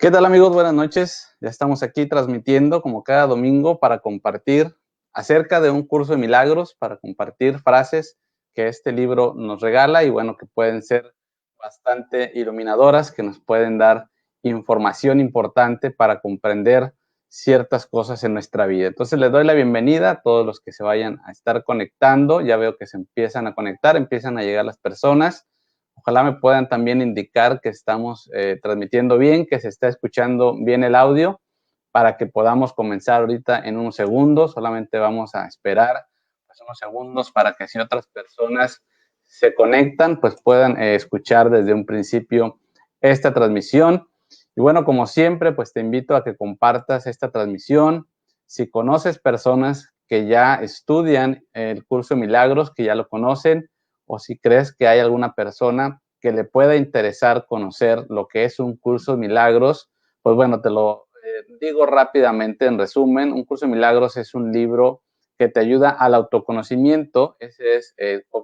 ¿Qué tal, amigos? Buenas noches. Ya estamos aquí transmitiendo como cada domingo para compartir acerca de un curso de milagros, para compartir frases que este libro nos regala y bueno, que pueden ser bastante iluminadoras, que nos pueden dar información importante para comprender ciertas cosas en nuestra vida. Entonces les doy la bienvenida a todos los que se vayan a estar conectando. Ya veo que se empiezan a conectar, empiezan a llegar las personas. Ojalá me puedan también indicar que estamos transmitiendo bien, que se está escuchando bien el audio, para que podamos comenzar ahorita en unos segundos. Solamente vamos a esperar pues, unos segundos para que si otras personas se conectan, pues puedan escuchar desde un principio esta transmisión. Y bueno, como siempre, pues te invito a que compartas esta transmisión. Si conoces personas que ya estudian el curso de milagros, que ya lo conocen, o si crees que hay alguna persona que le pueda interesar conocer lo que es un curso de milagros, pues bueno, te lo digo rápidamente en resumen. Un curso de milagros es un libro que te ayuda al autoconocimiento. Ese es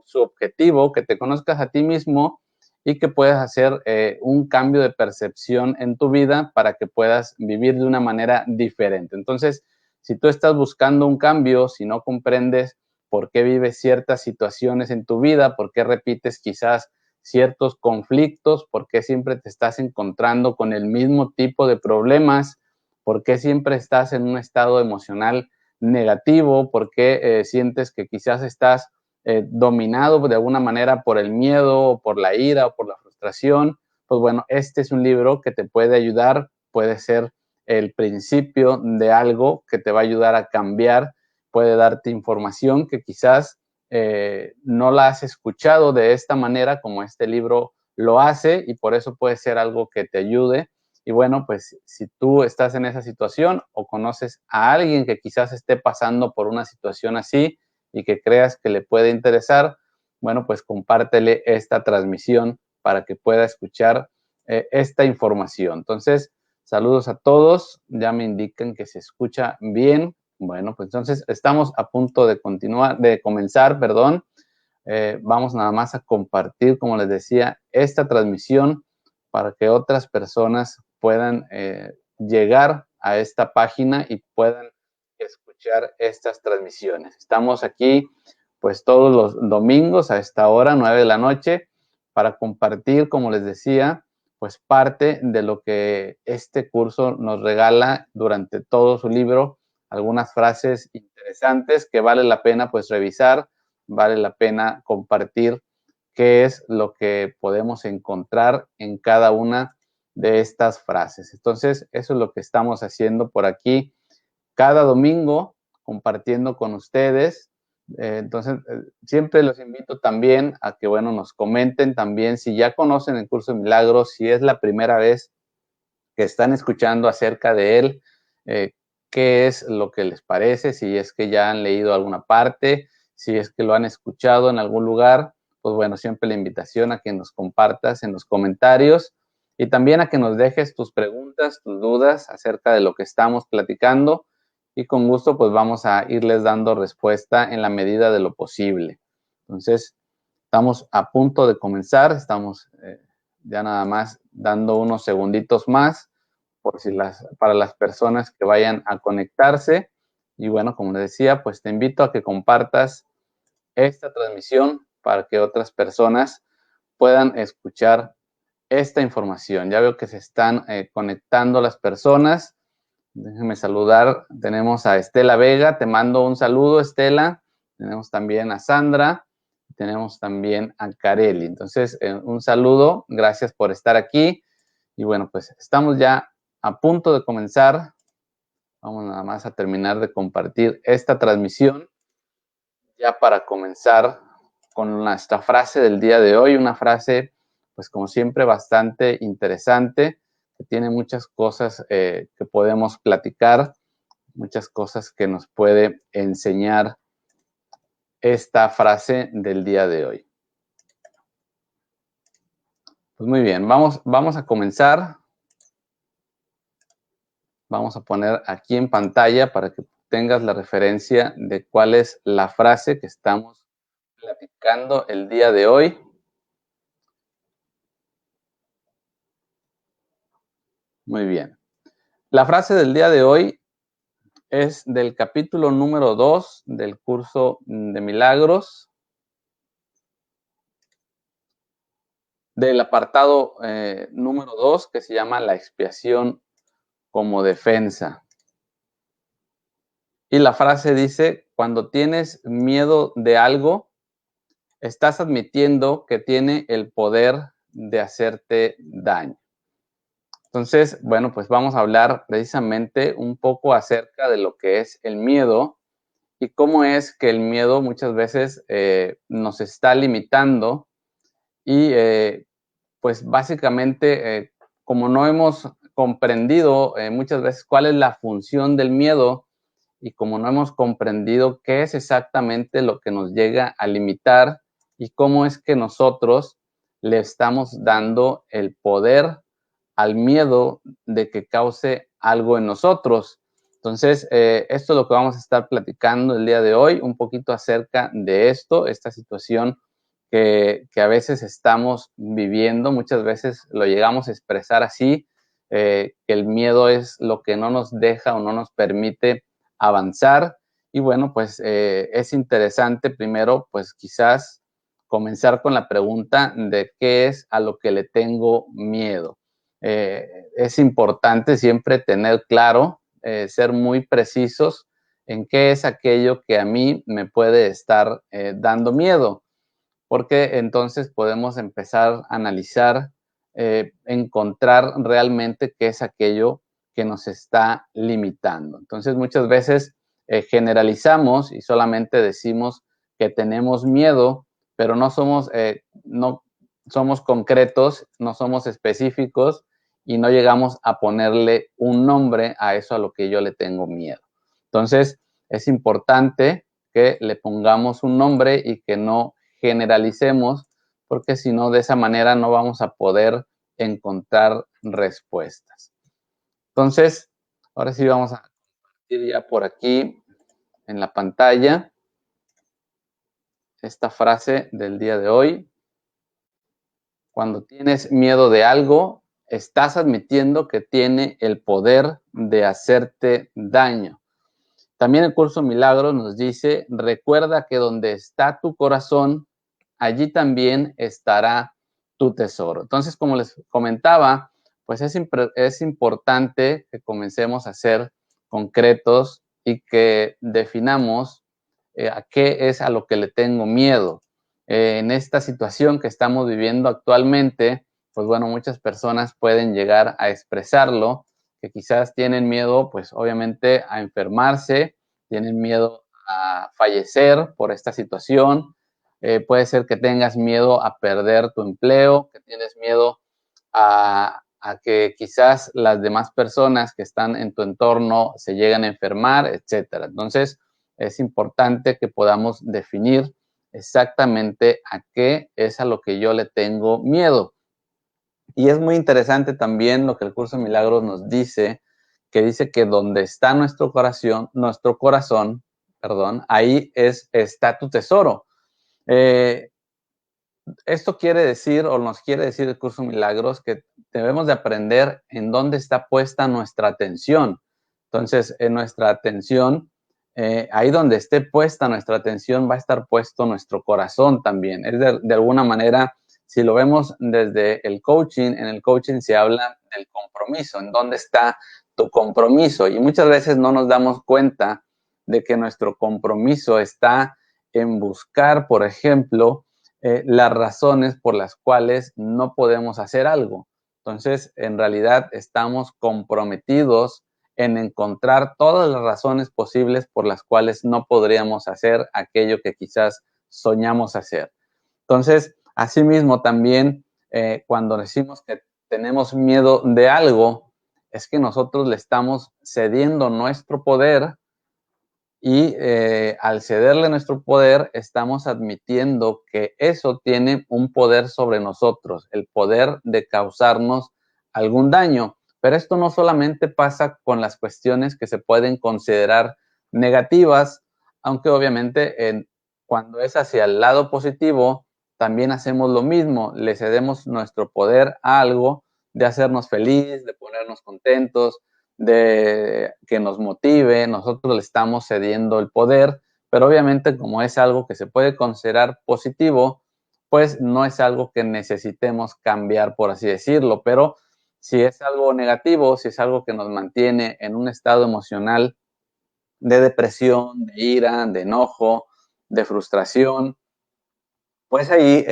su objetivo, que te conozcas a ti mismo y que puedas hacer un cambio de percepción en tu vida para que puedas vivir de una manera diferente. Entonces, si tú estás buscando un cambio, si no comprendes por qué vives ciertas situaciones en tu vida, por qué repites quizás ciertos conflictos, por qué siempre te estás encontrando con el mismo tipo de problemas, por qué siempre estás en un estado emocional negativo, por qué sientes que quizás estás dominado de alguna manera por el miedo, o por la ira, o por la frustración. Pues bueno, este es un libro que te puede ayudar, puede ser el principio de algo que te va a ayudar a cambiar, puede darte información que quizás no la has escuchado de esta manera como este libro lo hace, y por eso puede ser algo que te ayude. Y bueno, pues si tú estás en esa situación o conoces a alguien que quizás esté pasando por una situación así y que creas que le puede interesar, bueno, pues compártele esta transmisión para que pueda escuchar esta información. Entonces, saludos a todos. Ya me indican que se escucha bien. Bueno, pues entonces estamos a punto de comenzar, perdón. Vamos nada más a compartir, como les decía, esta transmisión para que otras personas puedan llegar a esta página y puedan escuchar estas transmisiones. Estamos aquí pues todos los domingos a esta hora, 9 de la noche, para compartir, como les decía, pues parte de lo que este curso nos regala durante todo su libro, algunas frases interesantes que vale la pena pues revisar, vale la pena compartir qué es lo que podemos encontrar en cada una de estas frases. Entonces, eso es lo que estamos haciendo por aquí cada domingo, compartiendo con ustedes. Entonces, siempre los invito también a que, bueno, nos comenten también si ya conocen el curso de milagros, si es la primera vez que están escuchando acerca de él, qué es lo que les parece, si es que ya han leído alguna parte, si es que lo han escuchado en algún lugar. Pues bueno, siempre la invitación a que nos compartas en los comentarios y también a que nos dejes tus preguntas, tus dudas acerca de lo que estamos platicando, y con gusto pues vamos a irles dando respuesta en la medida de lo posible. Entonces, estamos a punto de comenzar, estamos ya nada más dando unos segunditos más para las personas que vayan a conectarse. Y bueno, como les decía, pues te invito a que compartas esta transmisión para que otras personas puedan escuchar esta información. Ya veo que se están conectando las personas. Déjenme saludar. Tenemos a Estela Vega. Te mando un saludo, Estela. Tenemos también a Sandra. Tenemos también a Kareli. Entonces, un saludo. Gracias por estar aquí. Y bueno, pues estamos ya a punto de comenzar. Vamos nada más a terminar de compartir esta transmisión ya para comenzar con nuestra frase del día de hoy. Una frase, pues como siempre, bastante interesante, que tiene muchas cosas que podemos platicar, muchas cosas que nos puede enseñar esta frase del día de hoy. Pues muy bien, vamos a comenzar. Vamos a poner aquí en pantalla para que tengas la referencia de cuál es la frase que estamos platicando el día de hoy. Muy bien. La frase del día de hoy es del capítulo número 2 del curso de milagros, del apartado número 2, que se llama la expiación como defensa. Y la frase dice: cuando tienes miedo de algo, estás admitiendo que tiene el poder de hacerte daño. Entonces, bueno, pues vamos a hablar precisamente un poco acerca de lo que es el miedo y cómo es que el miedo muchas veces nos está limitando y pues básicamente como no hemos comprendido muchas veces cuál es la función del miedo y como no hemos comprendido qué es exactamente lo que nos llega a limitar y cómo es que nosotros le estamos dando el poder al miedo de que cause algo en nosotros. Entonces, esto es lo que vamos a estar platicando el día de hoy, un poquito acerca de esto, esta situación que a veces estamos viviendo, muchas veces lo llegamos a expresar así, que el miedo es lo que no nos deja o no nos permite avanzar. Y bueno, pues es interesante primero, pues quizás comenzar con la pregunta de qué es a lo que le tengo miedo. Es importante siempre tener claro, ser muy precisos en qué es aquello que a mí me puede estar dando miedo, porque entonces podemos empezar a analizar, encontrar realmente qué es aquello que nos está limitando. Entonces muchas veces generalizamos y solamente decimos que tenemos miedo, pero no somos concretos, no somos específicos y no llegamos a ponerle un nombre a eso a lo que yo le tengo miedo. Entonces es importante que le pongamos un nombre y que no generalicemos, porque si no, de esa manera no vamos a poder encontrar respuestas. Entonces, ahora sí vamos a compartir ya por aquí en la pantalla esta frase del día de hoy. Cuando tienes miedo de algo, estás admitiendo que tiene el poder de hacerte daño. También el curso Milagros nos dice: recuerda que donde está tu corazón, allí también estará tu tesoro. Entonces, como les comentaba, pues es importante que comencemos a ser concretos y que definamos a qué es a lo que le tengo miedo. En esta situación que estamos viviendo actualmente, pues bueno, muchas personas pueden llegar a expresarlo, que quizás tienen miedo, pues obviamente a enfermarse, tienen miedo a fallecer por esta situación, puede ser que tengas miedo a perder tu empleo, que tienes miedo a que quizás las demás personas que están en tu entorno se lleguen a enfermar, etcétera. Entonces, es importante que podamos definir exactamente a qué es a lo que yo le tengo miedo. Y es muy interesante también lo que el curso de milagros nos dice, que dice que donde está nuestro corazón, perdón, ahí está tu tesoro. Esto quiere decir, o nos quiere decir el curso Milagros, que debemos de aprender en dónde está puesta nuestra atención. Entonces, en nuestra atención, ahí donde esté puesta nuestra atención, va a estar puesto nuestro corazón también. Es de alguna manera, si lo vemos desde el coaching, en el coaching se habla del compromiso, en dónde está tu compromiso. Y muchas veces no nos damos cuenta de que nuestro compromiso está en buscar, por ejemplo, las razones por las cuales no podemos hacer algo. Entonces, en realidad estamos comprometidos en encontrar todas las razones posibles por las cuales no podríamos hacer aquello que quizás soñamos hacer. Entonces, asimismo también, cuando decimos que tenemos miedo de algo, es que nosotros le estamos cediendo nuestro poder y al cederle nuestro poder, estamos admitiendo que eso tiene un poder sobre nosotros, el poder de causarnos algún daño. Pero esto no solamente pasa con las cuestiones que se pueden considerar negativas, aunque obviamente cuando es hacia el lado positivo, también hacemos lo mismo, le cedemos nuestro poder a algo de hacernos feliz, de ponernos contentos, de que nos motive. Nosotros le estamos cediendo el poder, pero obviamente como es algo que se puede considerar positivo, pues no es algo que necesitemos cambiar, por así decirlo. Pero si es algo negativo, si es algo que nos mantiene en un estado emocional de depresión, de ira, de enojo, de frustración, pues ahí,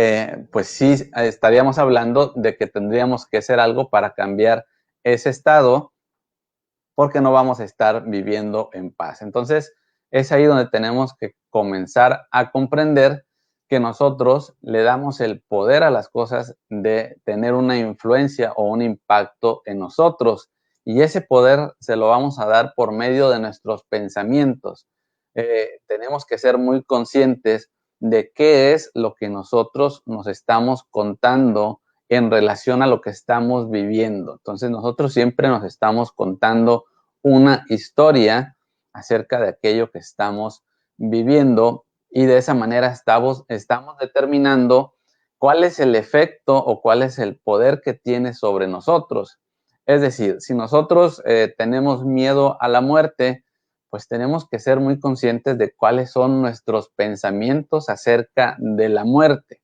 pues sí estaríamos hablando de que tendríamos que hacer algo para cambiar ese estado, porque no vamos a estar viviendo en paz. Entonces, es ahí donde tenemos que comenzar a comprender que nosotros le damos el poder a las cosas de tener una influencia o un impacto en nosotros. Y ese poder se lo vamos a dar por medio de nuestros pensamientos. Tenemos que ser muy conscientes de qué es lo que nosotros nos estamos contando en relación a lo que estamos viviendo. Entonces nosotros siempre nos estamos contando una historia acerca de aquello que estamos viviendo, y de esa manera estamos determinando cuál es el efecto o cuál es el poder que tiene sobre nosotros. Es decir, si nosotros tenemos miedo a la muerte, pues tenemos que ser muy conscientes de cuáles son nuestros pensamientos acerca de la muerte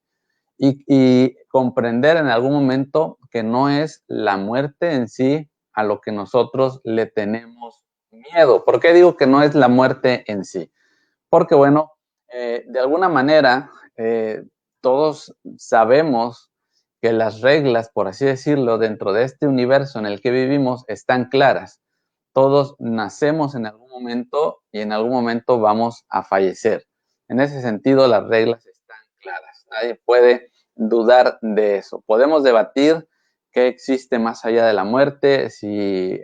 y comprender en algún momento que no es la muerte en sí a lo que nosotros le tenemos miedo. ¿Por qué digo que no es la muerte en sí? Porque, bueno, de alguna manera, todos sabemos que las reglas, por así decirlo, dentro de este universo en el que vivimos están claras. Todos nacemos en algún momento y en algún momento vamos a fallecer. En ese sentido, las reglas están claras. Nadie puede dudar de eso. Podemos debatir qué existe más allá de la muerte, si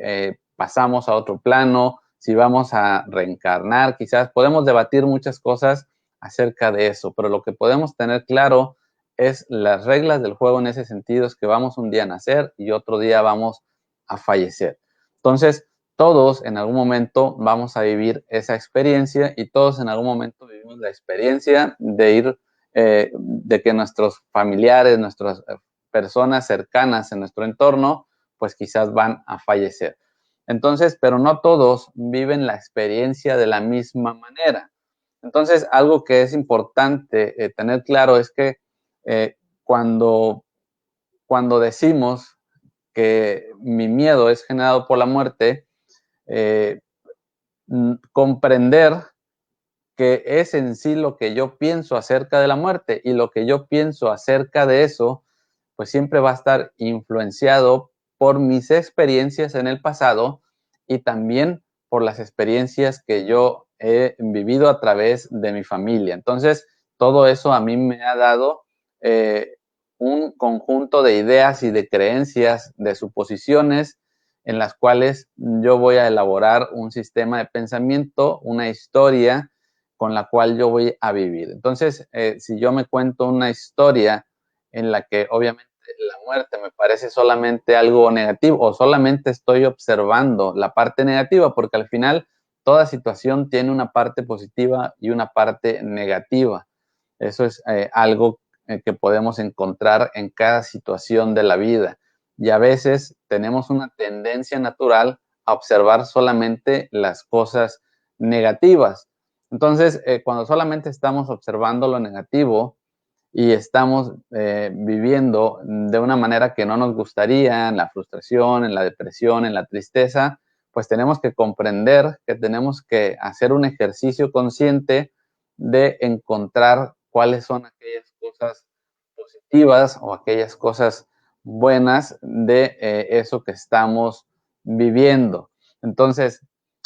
pasamos a otro plano, si vamos a reencarnar, quizás podemos debatir muchas cosas acerca de eso, pero lo que podemos tener claro es las reglas del juego en ese sentido, es que vamos un día a nacer y otro día vamos a fallecer. Entonces, todos en algún momento vamos a vivir esa experiencia y todos en algún momento vivimos la experiencia de ir, de que nuestros familiares, nuestras personas cercanas en nuestro entorno, pues quizás van a fallecer. Entonces, pero no todos viven la experiencia de la misma manera. Entonces, algo que es importante tener claro es que eh, cuando, cuando decimos que mi miedo es generado por la muerte, eh, comprender que es en sí lo que yo pienso acerca de la muerte, y lo que yo pienso acerca de eso, pues siempre va a estar influenciado por mis experiencias en el pasado y también por las experiencias que yo he vivido a través de mi familia. Entonces, todo eso a mí me ha dado un conjunto de ideas y de creencias, de suposiciones, en las cuales yo voy a elaborar un sistema de pensamiento, una historia con la cual yo voy a vivir. Entonces, si yo me cuento una historia en la que obviamente la muerte me parece solamente algo negativo, o solamente estoy observando la parte negativa, porque al final toda situación tiene una parte positiva y una parte negativa. Eso es algo que podemos encontrar en cada situación de la vida. Y a veces tenemos una tendencia natural a observar solamente las cosas negativas. Entonces, cuando solamente estamos observando lo negativo y estamos viviendo de una manera que no nos gustaría, en la frustración, en la depresión, en la tristeza, pues tenemos que comprender que tenemos que hacer un ejercicio consciente de encontrar cuáles son aquellas cosas positivas o aquellas cosas buenas de eso que estamos viviendo. Entonces,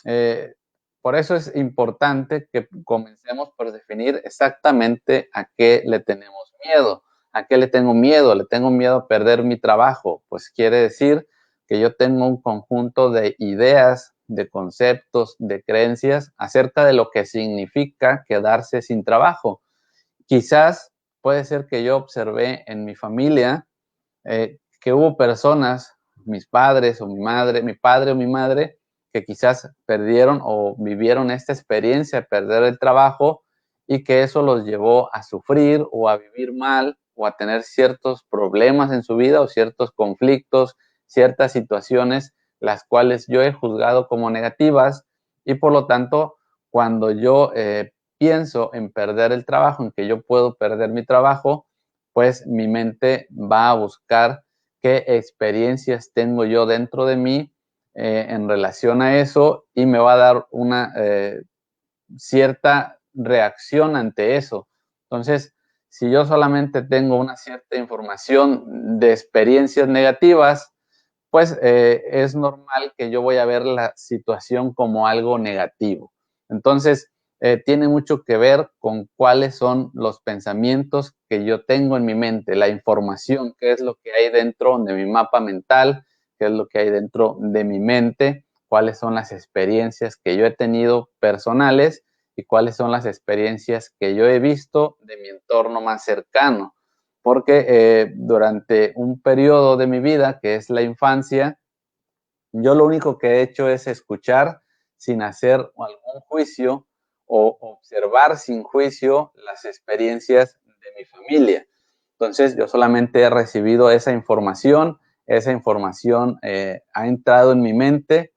eh, por eso es importante que comencemos por definir exactamente a qué le tenemos miedo. ¿A qué le tengo miedo? Le tengo miedo a perder mi trabajo. Pues quiere decir que yo tengo un conjunto de ideas, de conceptos, de creencias acerca de lo que significa quedarse sin trabajo. Quizás puede ser que yo observé en mi familia que hubo personas, mis padres o mi madre, mi padre o mi madre, que quizás perdieron o vivieron esta experiencia de perder el trabajo, y que eso los llevó a sufrir o a vivir mal o a tener ciertos problemas en su vida o ciertos conflictos, ciertas situaciones las cuales yo he juzgado como negativas y por lo tanto, cuando yo pienso en perder el trabajo, en que yo puedo perder mi trabajo, pues mi mente va a buscar qué experiencias tengo yo dentro de mí en relación a eso y me va a dar una cierta reacción ante eso. Entonces, si yo solamente tengo una cierta información de experiencias negativas, pues es normal que yo voy a ver la situación como algo negativo. Entonces, tiene mucho que ver con cuáles son los pensamientos que yo tengo en mi mente, la información, qué es lo que hay dentro de mi mapa mental, qué es lo que hay dentro de mi mente, cuáles son las experiencias que yo he tenido personales y cuáles son las experiencias que yo he visto de mi entorno más cercano. Porque durante un periodo de mi vida, que es la infancia, yo lo único que he hecho es escuchar sin hacer algún juicio o observar sin juicio las experiencias de mi familia. Entonces, yo solamente he recibido esa información ha entrado en mi mente,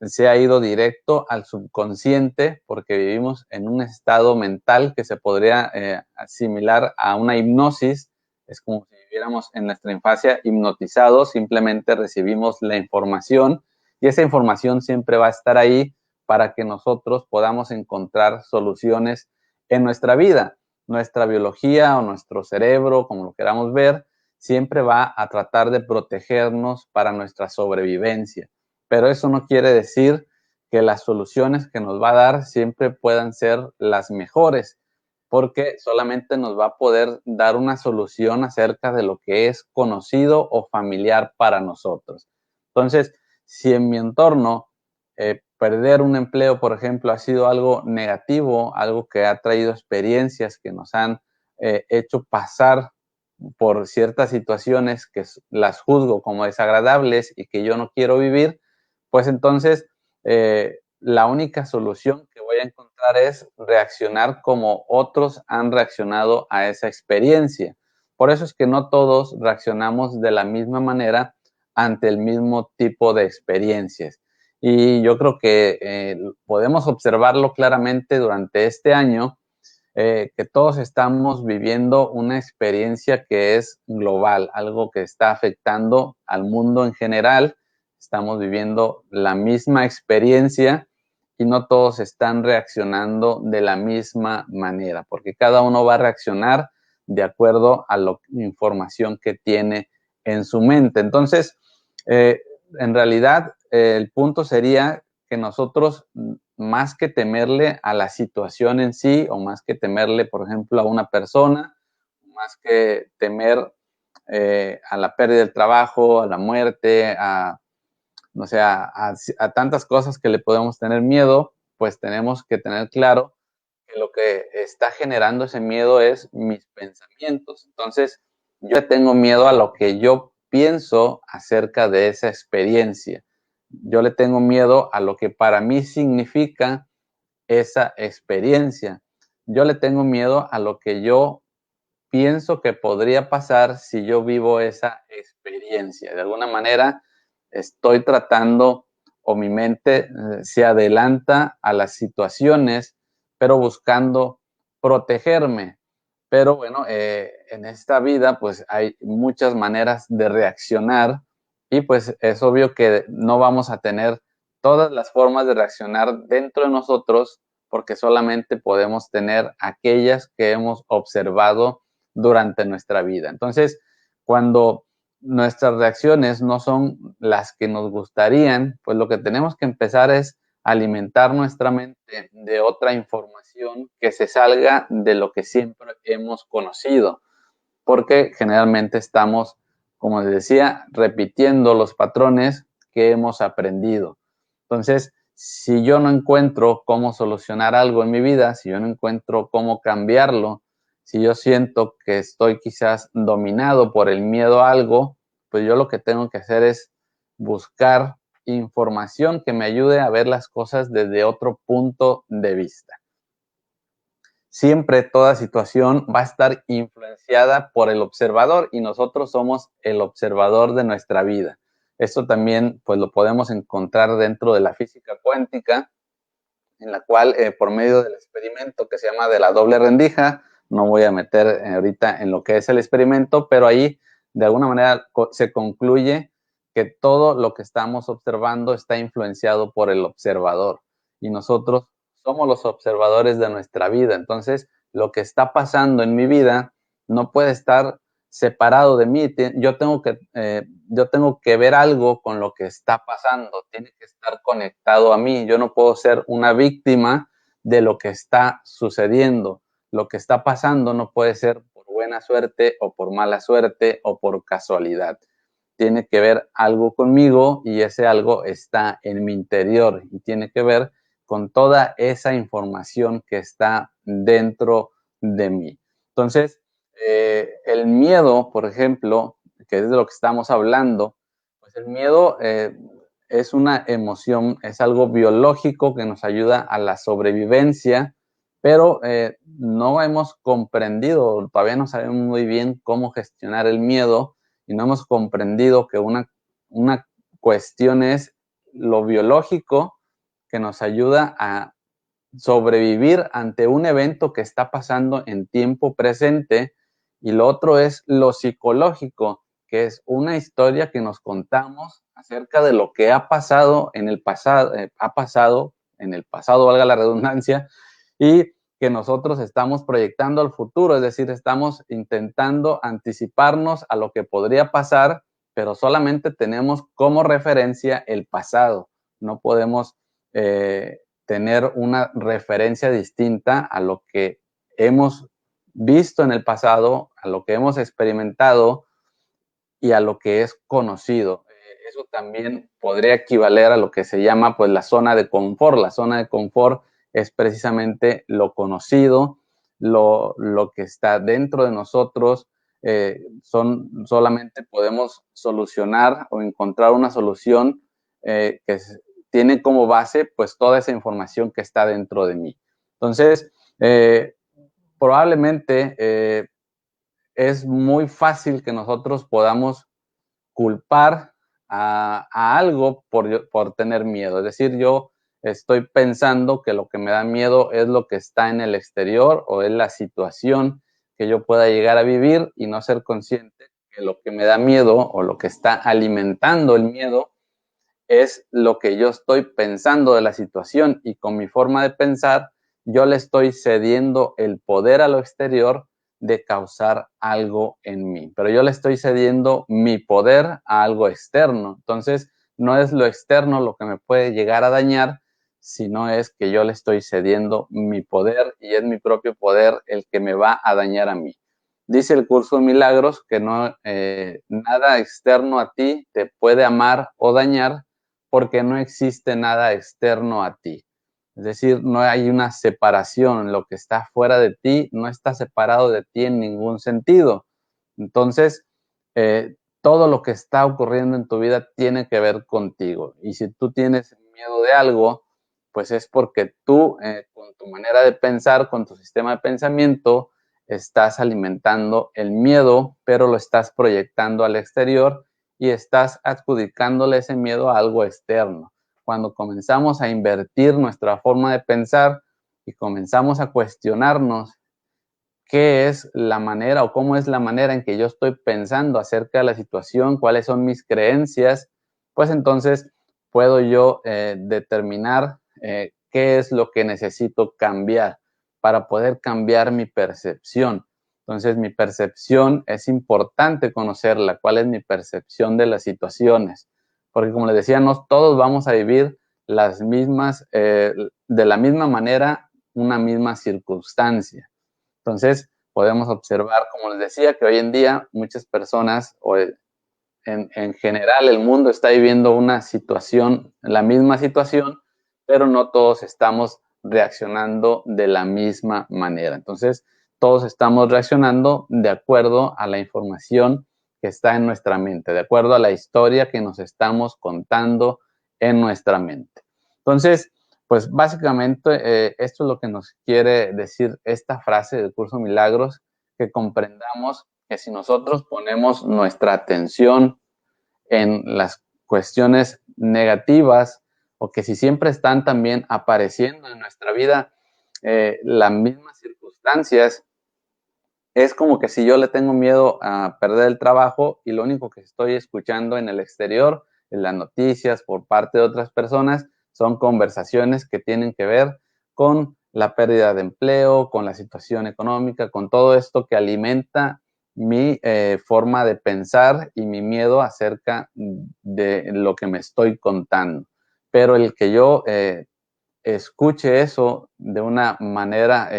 se ha ido directo al subconsciente porque vivimos en un estado mental que se podría asimilar a una hipnosis. Es como si viviéramos en nuestra infancia hipnotizados, simplemente recibimos la información y esa información siempre va a estar ahí para que nosotros podamos encontrar soluciones en nuestra vida. Nuestra biología o nuestro cerebro, como lo queramos ver, siempre va a tratar de protegernos para nuestra sobrevivencia. Pero eso no quiere decir que las soluciones que nos va a dar siempre puedan ser las mejores, porque solamente nos va a poder dar una solución acerca de lo que es conocido o familiar para nosotros. Entonces, si en mi entorno perder un empleo, por ejemplo, ha sido algo negativo, algo que ha traído experiencias que nos han hecho pasar por ciertas situaciones que las juzgo como desagradables y que yo no quiero vivir, pues entonces la única solución que voy a encontrar es reaccionar como otros han reaccionado a esa experiencia. Por eso es que no todos reaccionamos de la misma manera ante el mismo tipo de experiencias. Y yo creo que podemos observarlo claramente durante este año, que todos estamos viviendo una experiencia que es global, algo que está afectando al mundo en general. Estamos viviendo la misma experiencia y no todos están reaccionando de la misma manera, porque cada uno va a reaccionar de acuerdo a la información que tiene en su mente. Entonces, en realidad, el punto sería que nosotros, más que temerle a la situación en sí, o más que temerle, por ejemplo, a una persona, más que temer a la pérdida del trabajo, a la muerte, no sé, a tantas cosas que le podemos tener miedo, pues tenemos que tener claro que lo que está generando ese miedo es mis pensamientos. Entonces, yo tengo miedo a lo que yo pienso acerca de esa experiencia. Yo le tengo miedo a lo que para mí significa esa experiencia. Yo le tengo miedo a lo que yo pienso que podría pasar si yo vivo esa experiencia. De alguna manera, estoy tratando o mi mente se adelanta a las situaciones, pero buscando protegerme. Pero bueno, en esta vida pues hay muchas maneras de reaccionar y pues es obvio que no vamos a tener todas las formas de reaccionar dentro de nosotros porque solamente podemos tener aquellas que hemos observado durante nuestra vida. Entonces, cuando nuestras reacciones no son las que nos gustarían, pues lo que tenemos que empezar es alimentar nuestra mente de otra información que se salga de lo que siempre hemos conocido, porque generalmente estamos, como les decía, repitiendo los patrones que hemos aprendido. Entonces, si yo no encuentro cómo solucionar algo en mi vida, si yo no encuentro cómo cambiarlo, si yo siento que estoy quizás dominado por el miedo a algo, pues yo lo que tengo que hacer es buscar información que me ayude a ver las cosas desde otro punto de vista. Siempre toda situación va a estar influenciada por el observador y nosotros somos el observador de nuestra vida. Esto también pues lo podemos encontrar dentro de la física cuántica, en la cual por medio del experimento que se llama de la doble rendija, no voy a meter ahorita en lo que es el experimento, pero ahí de alguna manera se concluye que todo lo que estamos observando está influenciado por el observador y nosotros somos los observadores de nuestra vida. Entonces, lo que está pasando en mi vida no puede estar separado de mí. Yo tengo que ver algo con lo que está pasando, tiene que estar conectado a mí. Yo no puedo ser una víctima de lo que está sucediendo. Lo que está pasando no puede ser por buena suerte o por mala suerte o por casualidad. Tiene que ver algo conmigo y ese algo está en mi interior y tiene que ver con toda esa información que está dentro de mí. Entonces, el miedo, por ejemplo, que es de lo que estamos hablando, pues el miedo es una emoción, es algo biológico que nos ayuda a la sobrevivencia, pero no hemos comprendido, todavía no sabemos muy bien cómo gestionar el miedo y no hemos comprendido que una cuestión es lo biológico que nos ayuda a sobrevivir ante un evento que está pasando en tiempo presente y lo otro es lo psicológico, que es una historia que nos contamos acerca de lo que ha pasado en el pasado, valga la redundancia, y que nosotros estamos proyectando al futuro, es decir, estamos intentando anticiparnos a lo que podría pasar, pero solamente tenemos como referencia el pasado, no podemos tener una referencia distinta a lo que hemos visto en el pasado, a lo que hemos experimentado y a lo que es conocido. Eso también podría equivaler a lo que se llama pues la zona de confort. La zona de confort es precisamente lo conocido, lo que está dentro de nosotros. Solamente podemos solucionar o encontrar una solución que tiene como base pues toda esa información que está dentro de mí. Entonces, probablemente es muy fácil que nosotros podamos culpar a algo por tener miedo. Es decir, yo estoy pensando que lo que me da miedo es lo que está en el exterior o es la situación que yo pueda llegar a vivir y no ser consciente que lo que me da miedo o lo que está alimentando el miedo es lo que yo estoy pensando de la situación y con mi forma de pensar yo le estoy cediendo el poder a lo exterior de causar algo en mí, pero yo le estoy cediendo mi poder a algo externo. Entonces, no es lo externo lo que me puede llegar a dañar, sino es que yo le estoy cediendo mi poder y es mi propio poder el que me va a dañar a mí. Dice el curso de milagros que no, nada externo a ti te puede amar o dañar porque no existe nada externo a ti. Es decir, no hay una separación, lo que está fuera de ti no está separado de ti en ningún sentido. Entonces, todo lo que está ocurriendo en tu vida tiene que ver contigo. Y si tú tienes miedo de algo, pues es porque tú, con tu manera de pensar, con tu sistema de pensamiento, estás alimentando el miedo, pero lo estás proyectando al exterior y estás adjudicándole ese miedo a algo externo. Cuando comenzamos a invertir nuestra forma de pensar y comenzamos a cuestionarnos qué es la manera o cómo es la manera en que yo estoy pensando acerca de la situación, cuáles son mis creencias, pues entonces puedo yo determinar qué es lo que necesito cambiar para poder cambiar mi percepción. Entonces, mi percepción es importante conocerla, cuál es mi percepción de las situaciones, porque como les decía, no todos vamos a vivir las mismas, de la misma manera, una misma circunstancia. Entonces, podemos observar, como les decía, que hoy en día muchas personas, o en general el mundo está viviendo una situación, la misma situación, pero no todos estamos reaccionando de la misma manera. Entonces, todos estamos reaccionando de acuerdo a la información que está en nuestra mente, de acuerdo a la historia que nos estamos contando en nuestra mente. Entonces, pues básicamente esto es lo que nos quiere decir esta frase del curso Milagros, que comprendamos que si nosotros ponemos nuestra atención en las cuestiones negativas o que si siempre están también apareciendo en nuestra vida las mismas circunstancias, es como que si yo le tengo miedo a perder el trabajo y lo único que estoy escuchando en el exterior, en las noticias, por parte de otras personas, son conversaciones que tienen que ver con la pérdida de empleo, con la situación económica, con todo esto que alimenta mi forma de pensar y mi miedo acerca de lo que me estoy contando. Pero el que yo escuche eso de una manera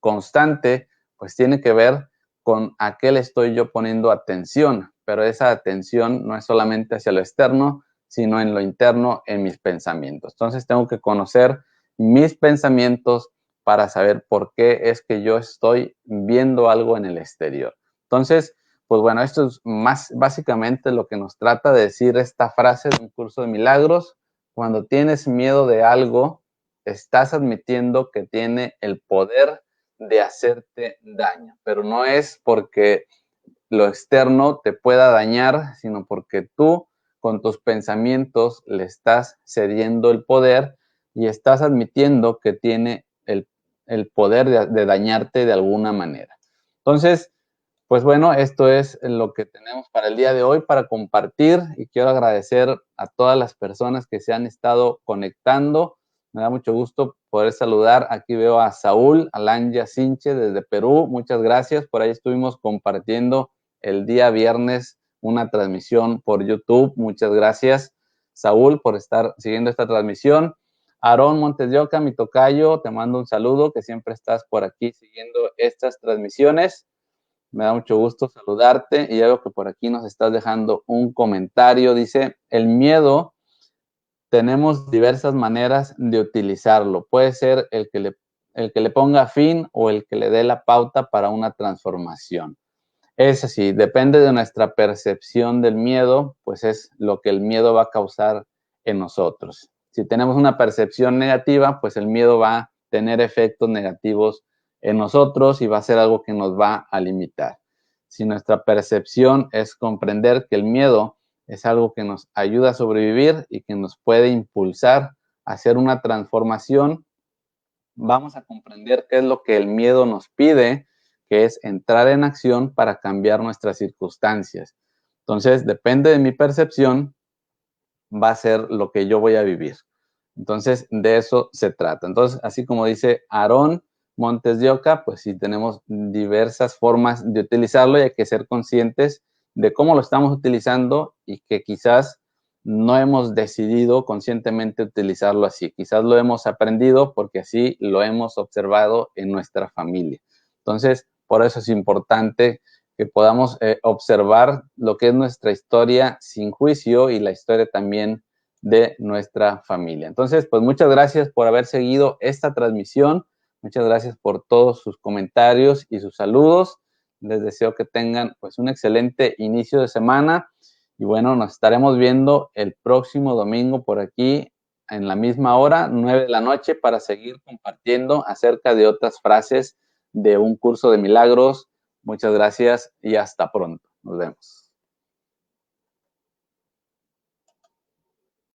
constante, pues tiene que ver con a qué le estoy yo poniendo atención, pero esa atención no es solamente hacia lo externo, sino en lo interno, en mis pensamientos. Entonces tengo que conocer mis pensamientos para saber por qué es que yo estoy viendo algo en el exterior. Entonces, pues bueno, esto es más básicamente lo que nos trata de decir esta frase de un curso de milagros. Cuando tienes miedo de algo, estás admitiendo que tiene el poder de hacerte daño, pero no es porque lo externo te pueda dañar, sino porque tú con tus pensamientos le estás cediendo el poder y estás admitiendo que tiene el poder de dañarte de alguna manera. Entonces, pues bueno, esto es lo que tenemos para el día de hoy para compartir y quiero agradecer a todas las personas que se han estado conectando. Me da mucho gusto poder saludar. Aquí veo a Saúl Alanya Sinche desde Perú. Muchas gracias. Por ahí estuvimos compartiendo el día viernes una transmisión por YouTube. Muchas gracias, Saúl, por estar siguiendo esta transmisión. Aarón Montes de Oca, mi tocayo, te mando un saludo, que siempre estás por aquí siguiendo estas transmisiones. Me da mucho gusto saludarte y ya veo que por aquí nos estás dejando un comentario. Dice, el miedo tenemos diversas maneras de utilizarlo. Puede ser el que le ponga fin o el que le dé la pauta para una transformación. Es así, depende de nuestra percepción del miedo, pues es lo que el miedo va a causar en nosotros. Si tenemos una percepción negativa, pues el miedo va a tener efectos negativos en nosotros y va a ser algo que nos va a limitar. Si nuestra percepción es comprender que el miedo es algo que nos ayuda a sobrevivir y que nos puede impulsar a hacer una transformación, vamos a comprender qué es lo que el miedo nos pide, que es entrar en acción para cambiar nuestras circunstancias. Entonces, depende de mi percepción, va a ser lo que yo voy a vivir. Entonces, de eso se trata. Entonces, así como dice Aarón Montes de Oca, pues sí tenemos diversas formas de utilizarlo y hay que ser conscientes de cómo lo estamos utilizando y que quizás no hemos decidido conscientemente utilizarlo así. Quizás lo hemos aprendido porque así lo hemos observado en nuestra familia. Entonces, por eso es importante que podamos observar lo que es nuestra historia sin juicio y la historia también de nuestra familia. Entonces, pues muchas gracias por haber seguido esta transmisión. Muchas gracias por todos sus comentarios y sus saludos. Les deseo que tengan pues un excelente inicio de semana. Y bueno, nos estaremos viendo el próximo domingo por aquí en la misma hora, 9 de la noche, para seguir compartiendo acerca de otras frases de un curso de milagros. Muchas gracias y hasta pronto. Nos vemos.